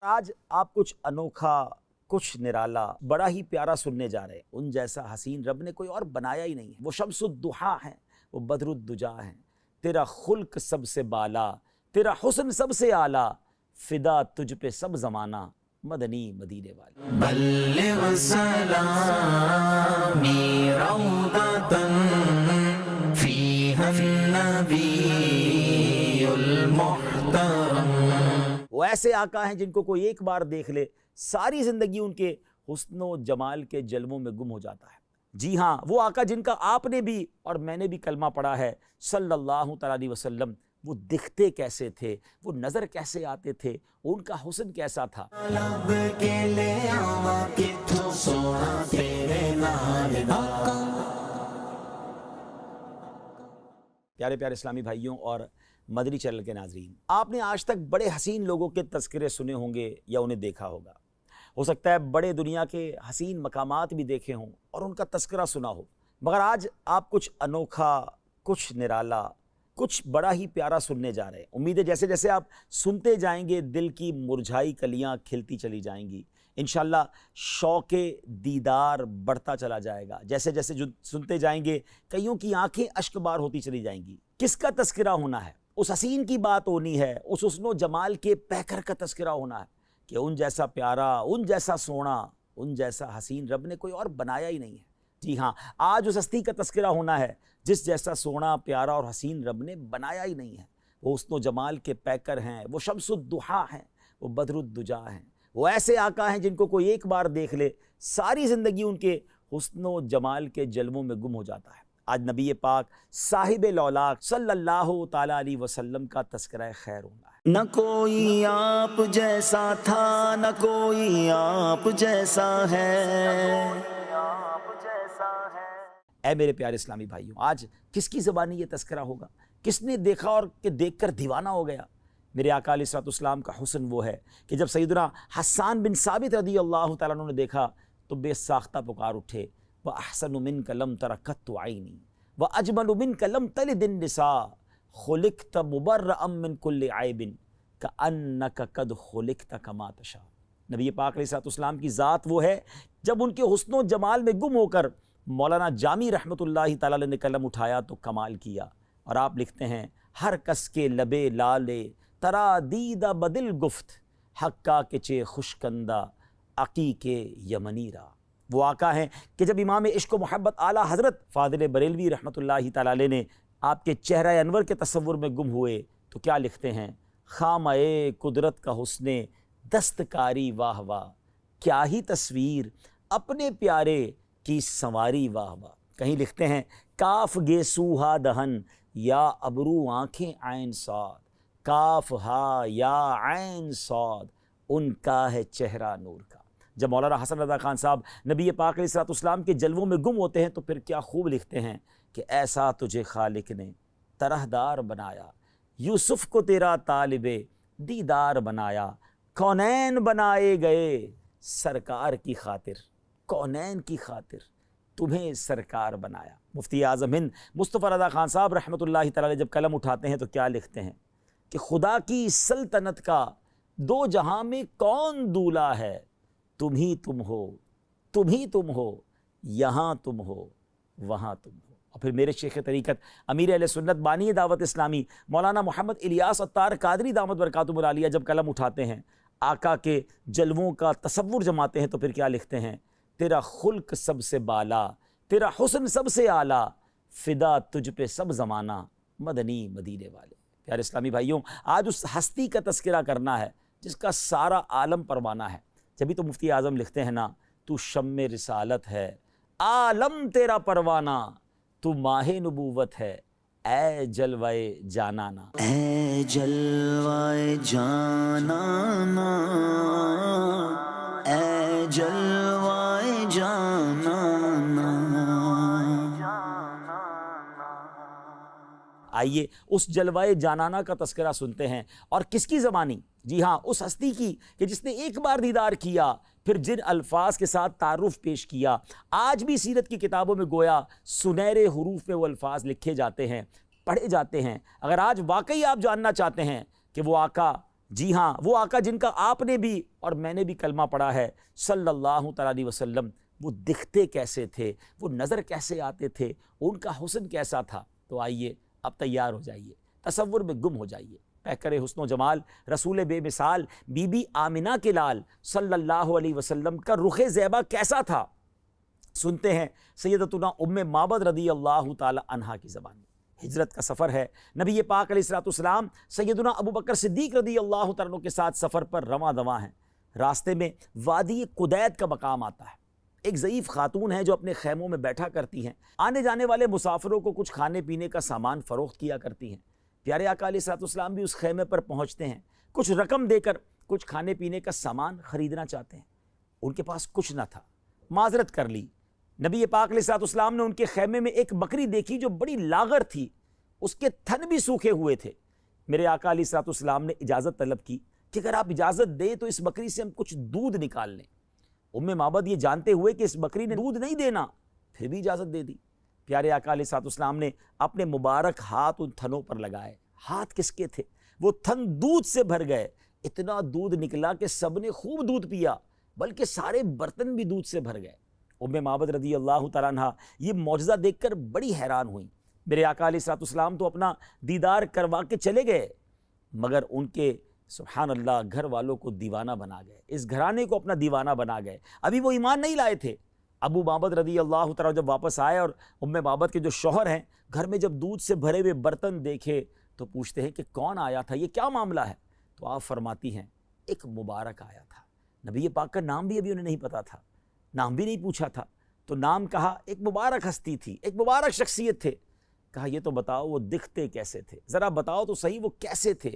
آج آپ کچھ انوکھا، کچھ نرالا، بڑا ہی پیارا سننے جا رہے ہیں۔ ان جیسا حسین رب نے کوئی اور بنایا ہی نہیں ہے۔ وہ شمس الضحیٰ ہیں، وہ بدر الدجا ہیں۔ تیرا خلق سب سے بالا، تیرا حسن سب سے اعلیٰ، فدا تجھ پہ سب زمانہ، مدنی مدینے والے۔ بلغ سلامی روضۃ فیہا النبی المحترم۔ وہ ایسے آقا ہیں جن کو کوئی ایک بار دیکھ لے ساری زندگی ان کے حسن و جمال کے جلووں میں گم ہو جاتا ہے۔ جی ہاں، وہ آقا جن کا آپ نے بھی اور میں نے بھی کلمہ پڑھا ہے صلی اللہ تعالیٰ علیہ وسلم۔ وہ دکھتے کیسے تھے، وہ نظر کیسے آتے تھے، ان کا حسن کیسا تھا۔ لب کے لے آواں کتھوں سونا تیرے نال دا۔ پیارے پیارے اسلامی بھائیوں اور مدنی چینل کے ناظرین، آپ نے آج تک بڑے حسین لوگوں کے تذکرے سنے ہوں گے یا انہیں دیکھا ہوگا۔ ہو سکتا ہے بڑے دنیا کے حسین مقامات بھی دیکھے ہوں اور ان کا تذکرہ سنا ہو، مگر آج آپ کچھ انوکھا، کچھ نرالا، کچھ بڑا ہی پیارا سننے جا رہے ہیں۔ امید ہے جیسے جیسے آپ سنتے جائیں گے دل کی مرجھائی کلیاں کھلتی چلی جائیں گی، انشاءاللہ شوق دیدار بڑھتا چلا جائے گا۔ جیسے جیسے سنتے جائیں گے کئیوں کی آنکھیں اشک بار ہوتی چلی جائیں گی۔ کس کا تذکرہ ہونا ہے؟ اس حسین کی بات ہونی ہے، اس حسن و جمال کے پیکر کا تذکرہ ہونا ہے کہ ان جیسا پیارا، ان جیسا سونا، ان جیسا حسین رب نے کوئی اور بنایا ہی نہیں ہے۔ جی ہاں، آج اس ہستی کا تذکرہ ہونا ہے جس جیسا سونا، پیارا اور حسین رب نے بنایا ہی نہیں ہے۔ وہ حسن و جمال کے پیکر ہیں، وہ شمس الضحیٰ ہیں، وہ بدر الدجا ہیں۔ وہ ایسے آقا ہیں جن کو کوئی ایک بار دیکھ لے ساری زندگی ان کے حسن و جمال کے جلووں میں گم ہو جاتا ہے۔ آج نبی پاک صاحب لولاک صلی اللہ تعالیٰ علیہ وسلم کا تذکرہ خیر ہونا ہے۔ نہ کوئی آپ جیسا تھا، نہ کوئی آپ جیسا ہے۔ اے میرے پیارے اسلامی بھائیوں، آج کس کی زبانی یہ تذکرہ ہوگا؟ کس نے دیکھا اور کہ دیکھ کر دیوانہ ہو گیا؟ میرے آقا علیہ الصلوۃ والسلام کا حسن وہ ہے کہ جب سیدنا حسان بن ثابت رضی اللہ تعالیٰ عنہ نے دیکھا تو بے ساختہ پکار اٹھے، وَأَحْسَنُ مِنْكَ لَمْ تَرَ قَطُّ عَيْنِي وَأَجْمَلُ مِنْكَ لَمْ تَلِدِ النِّسَاءُ خُلِقْتَ مُبَرَّأً مِنْ كُلِّ عَيْبٍ كَأَنَّكَ قَدْ خُلِقْتَ كَمَا تَشَاءُ۔ نبی پاک علیہ الصلوۃ والسلام کی ذات وہ ہے جب ان کے حسن و جمال میں گم ہو کر مولانا جامی رحمۃ اللہ تعالیٰ علیہ نے قلم اٹھایا تو کمال کیا۔ اور آپ لکھتے ہیں، ہر کس کے لبے لالے ترا دیدہ بدل گفت، حقا کے چے خوشکندہ عقیق یمنی را۔ وہ آقا ہیں کہ جب امام عشق و محبت اعلیٰ حضرت فاضل بریلوی رحمۃ اللہ تعالیٰ علیہ نے آپ کے چہرہ انور کے تصور میں گم ہوئے تو کیا لکھتے ہیں، خامہ قدرت کا حسن دستکاری واہ واہ، کیا ہی تصویر اپنے پیارے کی سنواری واہ واہ۔ کہیں لکھتے ہیں، کاف گے سوہا دہن یا ابرو آنکھیں عین صاد، کاف ہا یا عین صاد، ان کا ہے چہرہ نور کا۔ جب مولانا حسن رضا خان صاحب نبی پاک علیہ الصلوۃ والسلام کے جلووں میں گم ہوتے ہیں تو پھر کیا خوب لکھتے ہیں کہ ایسا تجھے خالق نے طرح دار بنایا، یوسف کو تیرا طالب دیدار بنایا، کونین بنائے گئے سرکار کی خاطر، کونین کی خاطر تمہیں سرکار بنایا۔ مفتی اعظم ہند مصطفیٰ رضا خان صاحب رحمۃ اللہ تعالیٰ جب قلم اٹھاتے ہیں تو کیا لکھتے ہیں کہ خدا کی سلطنت کا دو جہاں میں کون دولا ہے، تم ہی تم ہو، تم ہی تم ہو، یہاں تم ہو، وہاں تم ہو۔ اور پھر میرے شیخ طریقت امیر اہل سنت بانی دعوت اسلامی مولانا محمد الیاس عطار قادری دامت برکاتہم العالیہ جب قلم اٹھاتے ہیں، آقا کے جلووں کا تصور جماتے ہیں تو پھر کیا لکھتے ہیں، تیرا خلق سب سے بالا، تیرا حسن سب سے اعلیٰ، فدا تجھ پہ سب زمانہ، مدنی مدینے والے۔ پیارے اسلامی بھائیوں، آج اس ہستی کا تذکرہ کرنا ہے جس کا سارا عالم پروانہ ہے۔ جبھی تو مفتی اعظم لکھتے ہیں نا، تو شمع رسالت ہے، عالم تیرا پروانہ، تو ماہ نبوت ہے، اے جلوہ جانانا۔ اے جلوہ جانانا، اے جلوہ جانانا۔ آئیے اس جلوہ جانانہ کا تذکرہ سنتے ہیں، اور کس کی زبانی؟ جی ہاں، اس ہستی کی کہ جس نے ایک بار دیدار کیا، پھر جن الفاظ کے ساتھ تعارف پیش کیا۔ آج بھی سیرت کی کتابوں میں گویا سنہرے حروف میں وہ الفاظ لکھے جاتے ہیں، پڑھے جاتے ہیں۔ اگر آج واقعی آپ جاننا چاہتے ہیں کہ وہ آقا جی ہاں، وہ آقا جن کا آپ نے بھی اور میں نے بھی کلمہ پڑھا ہے صلی اللہ تعالیٰ علیہ وسلم، وہ دکھتے کیسے تھے، وہ نظر کیسے آتے تھے، ان کا حسن کیسا تھا؟ تو آئیے اب تیار ہو جائیے، تصور میں گم ہو جائیے، پیکر حسن و جمال رسول بے مثال بی بی آمنہ کے لال صلی اللہ علیہ وسلم کا رخ زیبا کیسا تھا؟ سنتے ہیں سیدتنا ام معبد رضی اللہ تعالی عنہا کی زبان میں۔ ہجرت کا سفر ہے، نبی پاک علیہ السلام سیدنا ابو بکر صدیق رضی اللہ تعالیٰ عنہ کے ساتھ سفر پر رواں دواں ہیں۔ راستے میں وادی قدید کا مقام آتا ہے، ایک ضعیف خاتون ہے جو اپنے خیموں میں بیٹھا کرتی ہیں، آنے جانے والے مسافروں کو کچھ کھانے پینے کا سامان فروخت کیا کرتی ہیں۔ پیارے آقا علیہ السلام بھی اس خیمے پر پہنچتے ہیں، کچھ رقم دے کر کچھ کھانے پینے کا سامان خریدنا چاہتے ہیں، ان کے پاس کچھ نہ تھا، معذرت کر لی۔ نبی پاک علیہ السلام نے ان کے خیمے میں ایک بکری دیکھی جو بڑی لاغر تھی، اس کے تھن بھی سوکھے ہوئے تھے۔ میرے آقا علیہ السلام نے اجازت طلب کی کہ اگر آپ اجازت دیں تو اس بکری سے ہم کچھ دودھ نکال لیں۔ ام معبد یہ جانتے ہوئے کہ اس بکری نے دودھ نہیں دینا، پھر بھی اجازت دے دی۔ پیارے آقا علیہ السلام نے اپنے مبارک ہاتھ ان تھنوں پر لگائے۔ ہاتھ کس کے تھے؟ وہ تھن دودھ سے بھر گئے، اتنا دودھ نکلا کہ سب نے خوب دودھ پیا، بلکہ سارے برتن بھی دودھ سے بھر گئے۔ ام معبد رضی اللہ تعالیٰ عنہ یہ معجزہ دیکھ کر بڑی حیران ہوئیں۔ میرے آقا علیہ السلام تو اپنا دیدار کروا کے چلے گئے، مگر ان کے سبحان اللہ گھر والوں کو دیوانہ بنا گئے، اس گھرانے کو اپنا دیوانہ بنا گئے۔ ابھی وہ ایمان نہیں لائے تھے۔ ابو معبد رضی اللہ تعالیٰ جب واپس آئے اور ام معبد کے جو شوہر ہیں گھر میں جب دودھ سے بھرے ہوئے برتن دیکھے تو پوچھتے ہیں کہ کون آیا تھا، یہ کیا معاملہ ہے؟ تو آپ فرماتی ہیں ایک مبارک آیا تھا۔ نبی پاک کا نام بھی ابھی انہیں نہیں پتا تھا، نام بھی نہیں پوچھا تھا، تو نام کہا، ایک مبارک ہستی تھی، ایک مبارک شخصیت تھے۔ کہا یہ تو بتاؤ وہ دکھتے کیسے تھے، ذرا بتاؤ تو صحیح وہ کیسے تھے۔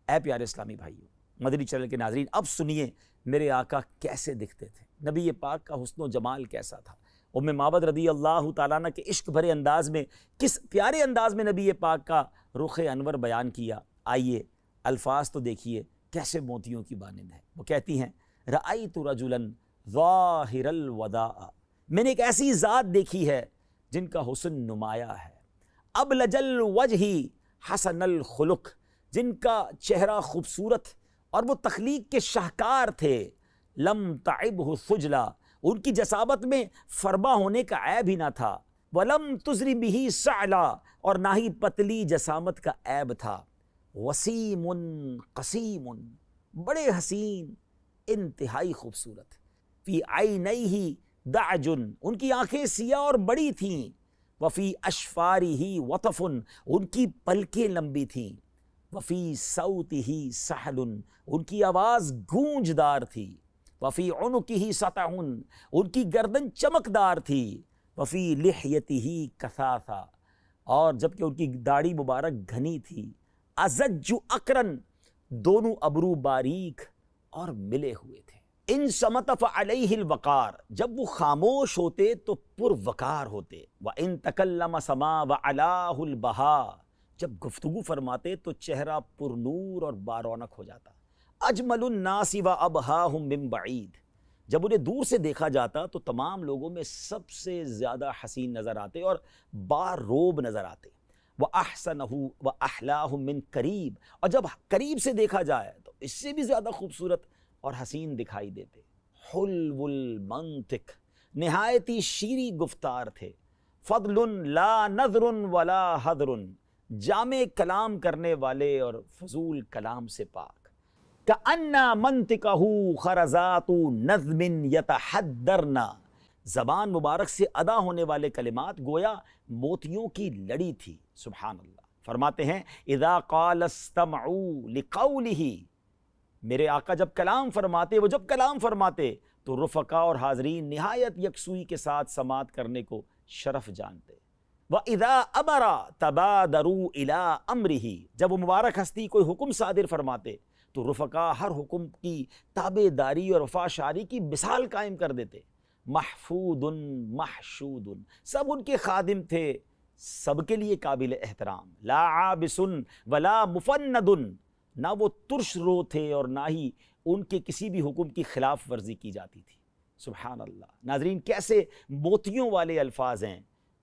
اے پیارے اسلامی بھائیوں، مدنی چینل کے ناظرین، اب سنیے میرے آقا کیسے دکھتے تھے، نبی پاک کا حسن و جمال کیسا تھا۔ ام معبد رضی اللہ تعالیٰ عنہ کے عشق بھرے انداز میں کس پیارے انداز میں نبی پاک کا رخ انور بیان کیا۔ آئیے الفاظ تو دیکھیے کیسے موتیوں کی مانند ہے۔ وہ کہتی ہیں رأیت رجلا ظاہر الوداع، میں نے ایک ایسی ذات دیکھی ہے جن کا حسن نمایاں ہے، ابلج الوجہ حسن الخلق، جن کا چہرہ خوبصورت اور وہ تخلیق کے شاہکار تھے، لم تعبہ سجلا، ان کی جسامت میں فربا ہونے کا عیب ہی نہ تھا، ولم تزری بہ سعلا، اور نہ ہی پتلی جسامت کا عیب تھا، وسیم قسیم، بڑے حسین، انتہائی خوبصورت، فی عینیہ دعج، ان کی آنکھیں سیاہ اور بڑی تھیں، وفی اشفارہ وطف، ان کی پلکیں لمبی تھیں، وفی صوتہ سحل، ان کی آواز گونجدار تھی، وفی عنقہ سطع، ان کی گردن چمکدار تھی، وفی لحیتہ کثاثا، اور جبکہ ان کی داڑھی مبارک گھنی تھی، ازج اقرن، دونوں ابرو باریک اور ملے ہوئے تھے، ان صمت فعلیہ الوقار، جب وہ خاموش ہوتے تو پر وقار ہوتے، وَإِن تَكَلَّمَ سَمَا وَعَلَاهُ الْبَهَا، جب گفتگو فرماتے تو چہرہ پر نور اور بارونق ہو جاتا، اجمل الناس وابہاہم من بعید، جب انہیں دور سے دیکھا جاتا تو تمام لوگوں میں سب سے زیادہ حسین نظر آتے اور باروب نظر آتے، وَأَحْسَنَهُ وَأَحْلَاهُ مِن قریب، اور جب قریب سے دیکھا جائے تو اس سے بھی زیادہ خوبصورت اور حسین دکھائی دیتے، حلو المنطق، نہایت ہی شیریں گفتار تھے، فضل لا نظر ولا حضر، جامع کلام کرنے والے اور فضول کلام سے پاک، کأن منطقہ خرزات نظم یتحدرن، زبان مبارک سے ادا ہونے والے کلمات گویا موتیوں کی لڑی تھی۔ سبحان اللہ۔ فرماتے ہیں اذا قال استمعوا لقولہ، میرے آقا جب کلام فرماتے تو رفقا اور حاضرین نہایت یکسوئی کے ساتھ سماعت کرنے کو شرف جانتے، وَإِذَا أَمَرَ تَبَادَرُوا إِلَىٰ أَمْرِهِ، جب وہ مبارک ہستی کوئی حکم صادر فرماتے تو رفقا ہر حکم کی تابع داری اور وفاشاری کی مثال قائم کر دیتے، محفوظ محشود، سب ان کے خادم تھے، سب کے لیے قابل احترام، لا عابس ولا مفند، نہ وہ ترش رو تھے اور نہ ہی ان کے کسی بھی حکم کی خلاف ورزی کی جاتی تھی۔ سبحان اللہ۔ ناظرین کیسے موتیوں والے الفاظ ہیں،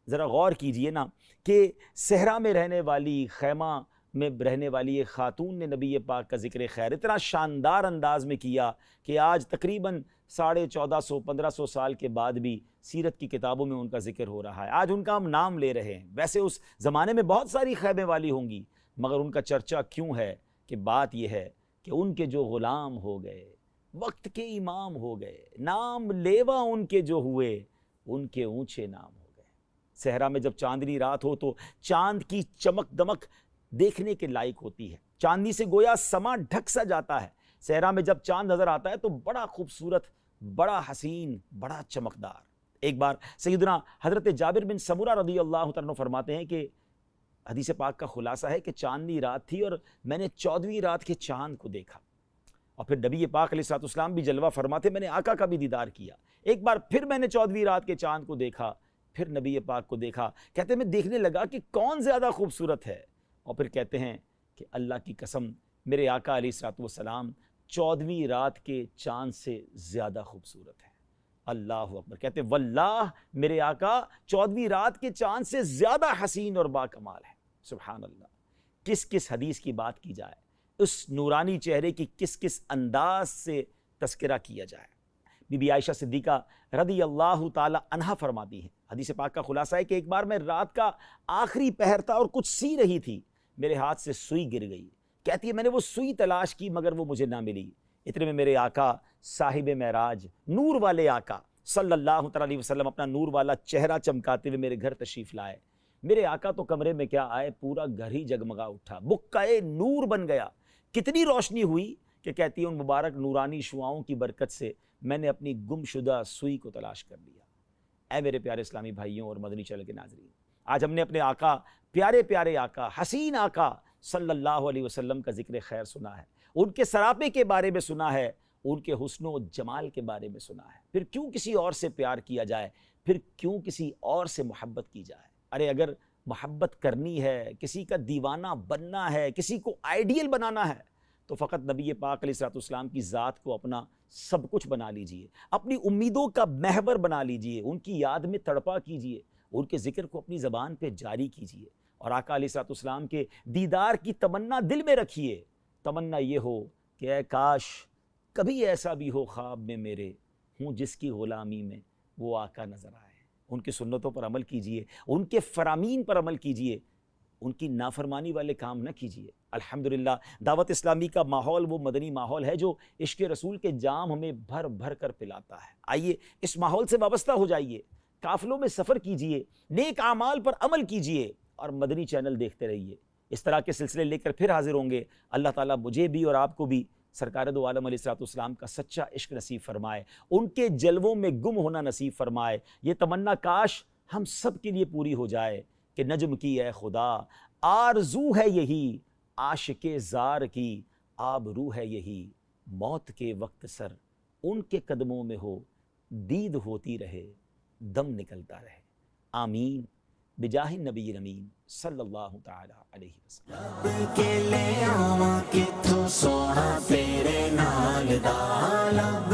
ذرا غور کیجئے نا کہ صحرا میں رہنے والی خیمہ میں رہنے والی ایک خاتون نے نبی پاک کا ذکر خیر اتنا شاندار انداز میں کیا کہ آج تقریباً 1450-1500 سال کے بعد بھی سیرت کی کتابوں میں ان کا ذکر ہو رہا ہے. آج ان کا ہم نام لے رہے ہیں. ویسے اس زمانے میں بہت ساری خیمے والی ہوں گی، مگر ان کا چرچا کیوں ہے؟ کہ بات یہ ہے کہ ان کے جو غلام ہو گئے، وقت کے امام ہو گئے، نام لیوا ان کے جو ہوئے، ان کے اونچے نام ہو گئے. صحرا میں جب چاندنی رات ہو تو چاند کی چمک دمک دیکھنے کے لائق ہوتی ہے. چاندنی سے گویا سما ڈھک سا جاتا ہے. صحرا میں جب چاند نظر آتا ہے تو بڑا خوبصورت، بڑا حسین، بڑا چمکدار. ایک بار سیدنا حضرت جابر بن سمرہ رضی اللہ تعالیٰ عنہ فرماتے ہیں کہ حدیث پاک کا خلاصہ ہے کہ چاندنی رات تھی اور میں نے 14ویں رات کے چاند کو دیکھا. اور پھر نبی پاک علیہ الصلوۃ والسلام بھی جلوہ فرماتے میں نے آقا کا بھی دیدار کیا. ایک بار پھر میں نے 14ویں رات کے چاند کو دیکھا، پھر نبی پاک کو دیکھا. کہتے ہیں میں دیکھنے لگا کہ کون زیادہ خوبصورت ہے. اور پھر کہتے ہیں کہ اللہ کی قسم میرے آقا علیہ الصلوۃ والسلام 14ویں رات کے چاند سے زیادہ خوبصورت ہے. اللہ اکبر. کہتے ہیں واللہ میرے آقا 14ویں رات کے چاند سے زیادہ حسین اور باکمال ہے. سبحان اللہ. کس کس حدیث کی بات کی جائے، اس نورانی چہرے کی کس کس انداز سے تذکرہ کیا جائے. بی بی عائشہ صدیقہ رضی اللہ تعالی عنہا فرماتی ہیں، حدیث پاک کا خلاصہ ہے کہ ایک بار میں رات کا آخری پہر تھا اور کچھ سی رہی تھی، میرے ہاتھ سے سوئی گر گئی. کہتی ہے میں نے وہ سوئی تلاش کی مگر وہ مجھے نہ ملی. اتنے میں میرے آقا صاحب معراج، نور والے آقا صلی اللہ تعالی علیہ وسلم اپنا نور والا چہرہ چمکاتے ہوئے میرے گھر تشریف لائے. میرے آقا تو کمرے میں کیا آئے، پورا گھر ہی جگمگا اٹھا، بکائے نور بن گیا. کتنی روشنی ہوئی کہ کہتی ہے ان مبارک نورانی شعاؤں کی برکت سے میں نے اپنی گم شدہ سوئی کو تلاش کر لیا. اے میرے پیارے اسلامی بھائیوں اور مدنی چینل کے ناظرین، آج ہم نے اپنے آقا، پیارے پیارے آقا، حسین آقا صلی اللہ علیہ وسلم کا ذکر خیر سنا ہے، ان کے سراپے کے بارے میں سنا ہے، ان کے حسن و جمال کے بارے میں سنا ہے. پھر کیوں کسی اور سے پیار کیا جائے، پھر کیوں کسی اور سے محبت کی جائے. ارے اگر محبت کرنی ہے، کسی کا دیوانہ بننا ہے، کسی کو آئیڈیل بنانا ہے، تو فقط نبی پاک علیہ الصلوۃ والسلام کی ذات کو اپنا سب کچھ بنا لیجئے، اپنی امیدوں کا محور بنا لیجئے، ان کی یاد میں تڑپا کیجئے، ان کے ذکر کو اپنی زبان پہ جاری کیجئے، اور آقا علیہ الصلوۃ والسلام کے دیدار کی تمنا دل میں رکھیے. تمنا یہ ہو کہ اے کاش کبھی ایسا بھی ہو خواب میں میرے ہوں جس کی غلامی میں وہ آقا نظر آئے. ان کی سنتوں پر عمل کیجئے، ان کے فرامین پر عمل کیجئے، ان کی نافرمانی والے کام نہ کیجئے. الحمدللہ دعوت اسلامی کا ماحول وہ مدنی ماحول ہے جو عشق رسول کے جام ہمیں بھر بھر کر پلاتا ہے. آئیے اس ماحول سے وابستہ ہو جائیے، قافلوں میں سفر کیجئے، نیک اعمال پر عمل کیجئے اور مدنی چینل دیکھتے رہیے. اس طرح کے سلسلے لے کر پھر حاضر ہوں گے. اللہ تعالیٰ مجھے بھی اور آپ کو بھی سرکار دو عالم علیہ الصلوۃ والسلام کا سچا عشق نصیب فرمائے، ان کے جلووں میں گم ہونا نصیب فرمائے. یہ تمنا کاش ہم سب کے لیے پوری ہو جائے کہ نجم کی اے خدا آرزو ہے یہی، عاشق زار کی آبرو ہے یہی، موت کے وقت سر ان کے قدموں میں ہو، دید ہوتی رہے، دم نکلتا رہے. آمین بجاہ نبی امین صلی اللہ تعالی علیہ وسلم. لب کے لے آواں کتھوں سونا تیرے نال دا، لب